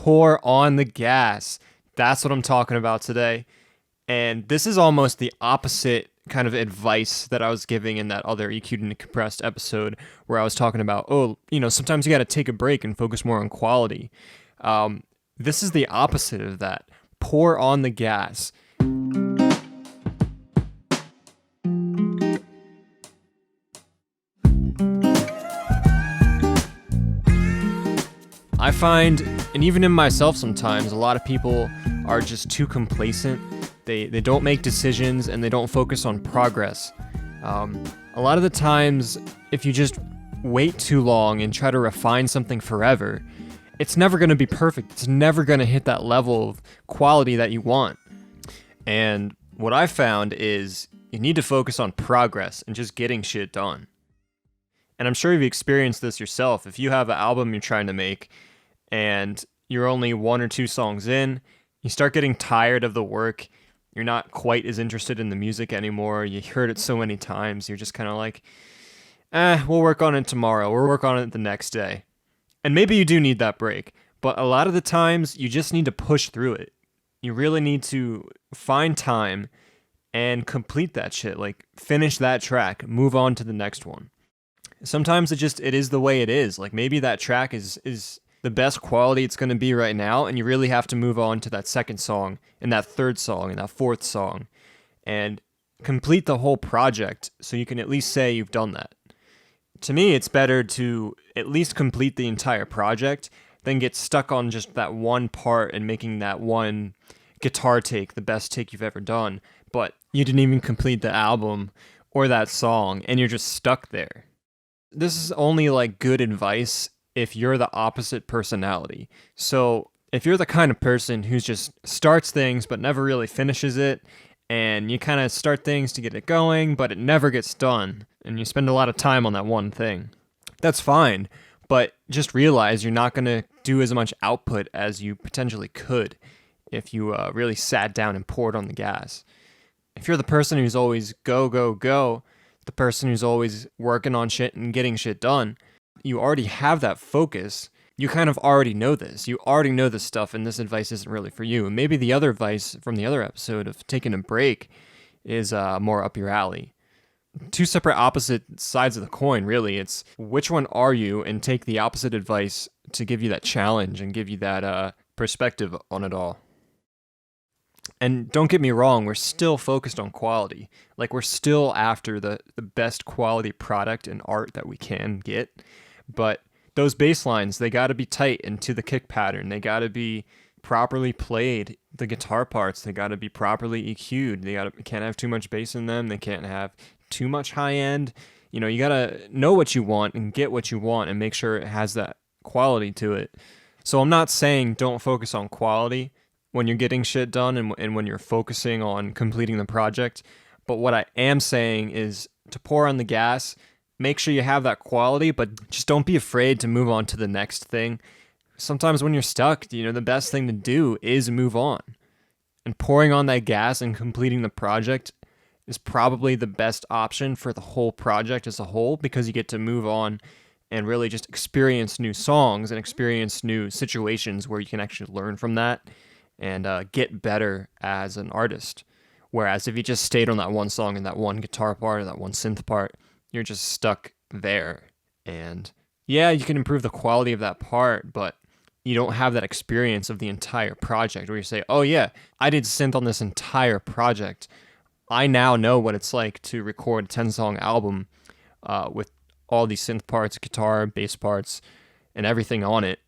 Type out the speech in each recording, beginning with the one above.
pour on the gas. That's what I'm talking about today. And this is almost the opposite kind of advice that I was giving in that other EQ'd and Compressed episode where I was talking about, sometimes you got to take a break and focus more on quality. This is the opposite of that. Pour on the gas. I find, and even in myself sometimes, a lot of people are just too complacent. They don't make decisions and they don't focus on progress. A lot of the times, if you just wait too long and try to refine something forever, it's never going to be perfect. It's never going to hit that level of quality that you want. And what I found is you need to focus on progress and just getting shit done. And I'm sure you've experienced this yourself. If you have an album you're trying to make and you're only 1 or 2 songs in, you start getting tired of the work. You're not quite as interested in the music anymore. You heard it so many times. You're just kind of like, we'll work on it tomorrow. We'll work on it the next day. And maybe you do need that break, but a lot of the times you just need to push through it. You really need to find time and complete that shit. Like, finish that track, move on to the next one. Sometimes it is the way it is. Like, maybe that track is the best quality it's going to be right now, and you really have to move on to that second song, and that third song, and that fourth song, and complete the whole project so you can at least say you've done that. To me, it's better to at least complete the entire project than get stuck on just that one part and making that one guitar take the best take you've ever done, but you didn't even complete the album or that song, and you're just stuck there. This is only like good advice if you're the opposite personality. So if you're the kind of person who just starts things but never really finishes it, and you kind of start things to get it going, but it never gets done, and you spend a lot of time on that one thing, that's fine, but just realize you're not going to do as much output as you potentially could if you really sat down and poured on the gas. If you're the person who's always go, go, go, the person who's always working on shit and getting shit done, you already have that focus. You kind of already know this. You already know this stuff, and this advice isn't really for you. And maybe the other advice from the other episode of taking a break is more up your alley. Two separate opposite sides of the coin, really. It's which one are you, and take the opposite advice to give you that challenge and give you that perspective on it all. And don't get me wrong, we're still focused on quality. Like, we're still after the best quality product and art that we can get. But those bass lines, they got to be tight and to the kick pattern. They got to be properly played. The guitar parts, they got to be properly EQ'd. Can't have too much bass in them. They can't have too much high end. You got to know what you want and get what you want and make sure it has that quality to it. So I'm not saying don't focus on quality when you're getting shit done and when you're focusing on completing the project. But what I am saying is to pour on the gas. Make sure you have that quality, but just don't be afraid to move on to the next thing. Sometimes when you're stuck, the best thing to do is move on. And pouring on that gas and completing the project is probably the best option for the whole project as a whole, because you get to move on and really just experience new songs and experience new situations where you can actually learn from that and get better as an artist. Whereas if you just stayed on that one song and that one guitar part or that one synth part, you're just stuck there. And yeah, you can improve the quality of that part, but you don't have that experience of the entire project where you say, oh yeah, I did synth on this entire project. I now know what it's like to record a 10-song album with all these synth parts, guitar, bass parts, and everything on it.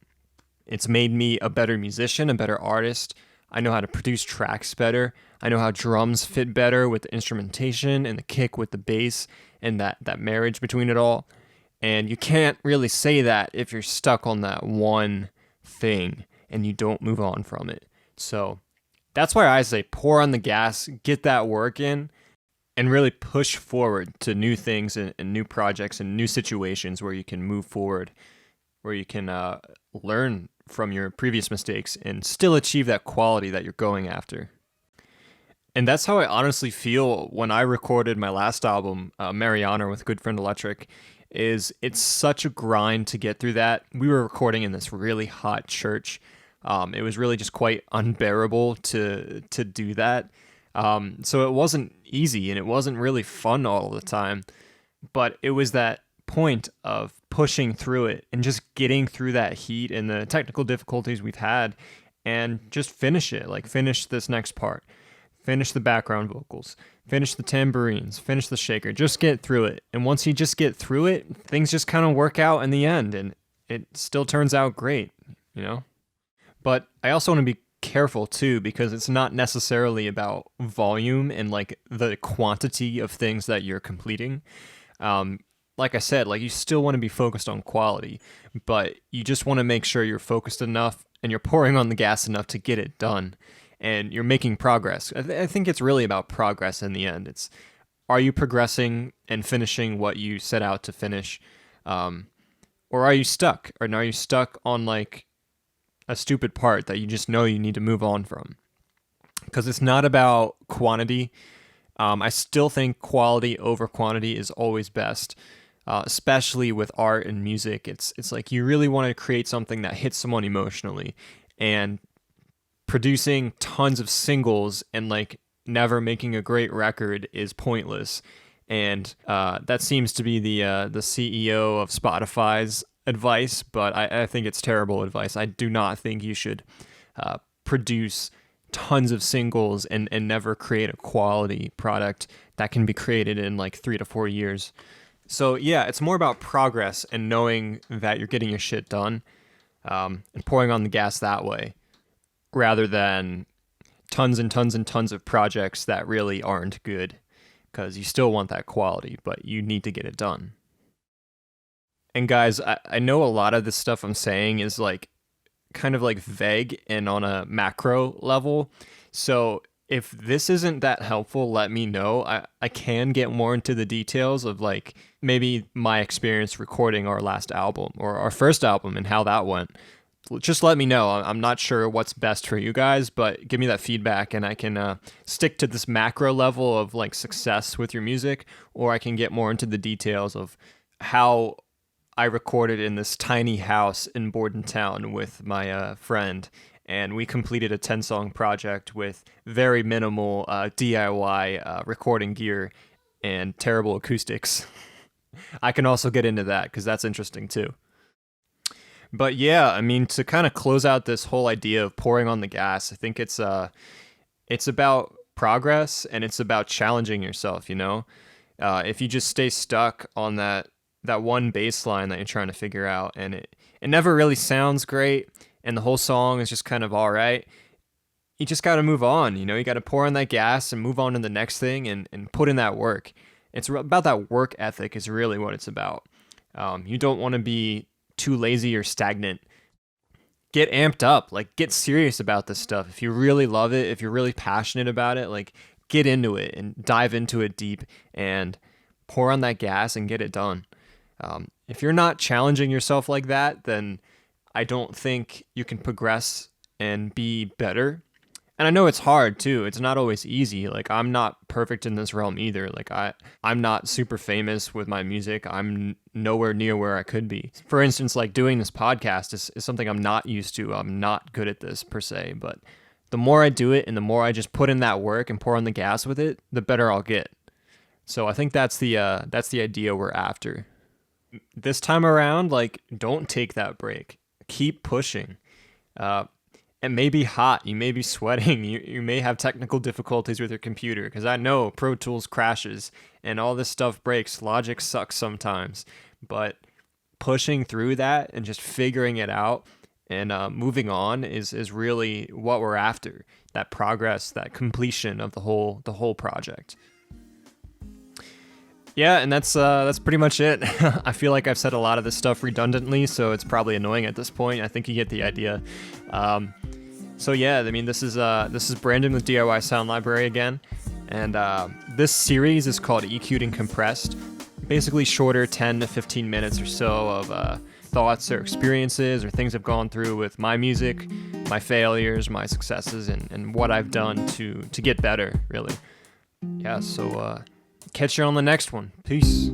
It's made me a better musician, a better artist. I know how to produce tracks better. I know how drums fit better with the instrumentation and the kick with the bass and that marriage between it all. And you can't really say that if you're stuck on that one thing and you don't move on from it. So that's why I say pour on the gas, get that work in, and really push forward to new things and new projects and new situations where you can move forward, where you can learn from your previous mistakes and still achieve that quality that you're going after. And that's how I honestly feel when I recorded my last album, Mariana with Good Friend Electric. It's such a grind to get through that. We were recording in this really hot church. It was really just quite unbearable to do that. So it wasn't easy and it wasn't really fun all the time. But it was that point of pushing through it and just getting through that heat and the technical difficulties we've had and just finish it. Like, finish this next part, finish the background vocals, finish the tambourines, finish the shaker, just get through it. And once you just get through it, things just kind of work out in the end and it still turns out great, you know? But I also want to be careful too, because it's not necessarily about volume and like the quantity of things that you're completing. Like I said, like, you still want to be focused on quality, but you just want to make sure you're focused enough and you're pouring on the gas enough to get it done and you're making progress. I think it's really about progress in the end. It's, are you progressing and finishing what you set out to finish? Or are you stuck? Or are you stuck on like a stupid part that you just know you need to move on from? Because it's not about quantity. I still think quality over quantity is always best. Especially with art and music, it's like you really want to create something that hits someone emotionally, and producing tons of singles and like never making a great record is pointless. And that seems to be the CEO of Spotify's advice, but I think it's terrible advice. I do not think you should produce tons of singles and never create a quality product that can be created in like 3 to 4 years. So yeah, it's more about progress and knowing that you're getting your shit done, and pouring on the gas that way, rather than tons and tons and tons of projects that really aren't good, because you still want that quality, but you need to get it done. And guys, I know a lot of this stuff I'm saying is like kind of like vague and on a macro level. So if this isn't that helpful, let me know. I can get more into the details of like maybe my experience recording our last album or our first album and how that went. Just let me know. I'm not sure what's best for you guys, but give me that feedback and I can stick to this macro level of like success with your music, or I can get more into the details of how I recorded in this tiny house in Bordentown with my friend. And we completed a 10-song project with very minimal DIY recording gear and terrible acoustics. I can also get into that because that's interesting too. But yeah, I mean, to kind of close out this whole idea of pouring on the gas, I think it's about progress and it's about challenging yourself, you know? If you just stay stuck on that one bass line that you're trying to figure out and it never really sounds great, and the whole song is just kind of all right, you just got to move on. You know, you got to pour on that gas and move on to the next thing and put in that work. It's about that work ethic is really what it's about. You don't want to be too lazy or stagnant. Get amped up, like get serious about this stuff. If you really love it, if you're really passionate about it, like get into it and dive into it deep and pour on that gas and get it done. If you're not challenging yourself like that, then I don't think you can progress and be better. And I know it's hard too. It's not always easy. Like, I'm not perfect in this realm either. Like, I'm not super famous with my music. I'm nowhere near where I could be. For instance, like doing this podcast is something I'm not used to. I'm not good at this per se, but the more I do it and the more I just put in that work and pour on the gas with it, the better I'll get. So I think that's the idea we're after. This time around, like, don't take that break. Keep pushing. It may be hot. You may be sweating. You may have technical difficulties with your computer, because I know Pro Tools crashes and all this stuff breaks. Logic sucks sometimes. But pushing through that and just figuring it out and moving on is really what we're after. That progress, that completion of the whole project. Yeah, and that's pretty much it. I feel like I've said a lot of this stuff redundantly, so it's probably annoying at this point. I think you get the idea. So yeah, I mean, this is Brandon with DIY Sound Library again, and this series is called EQ'd and Compressed. Basically shorter, 10 to 15 minutes or so of thoughts or experiences or things I've gone through with my music, my failures, my successes, and what I've done to get better, really. Yeah, so catch you on the next one. Peace.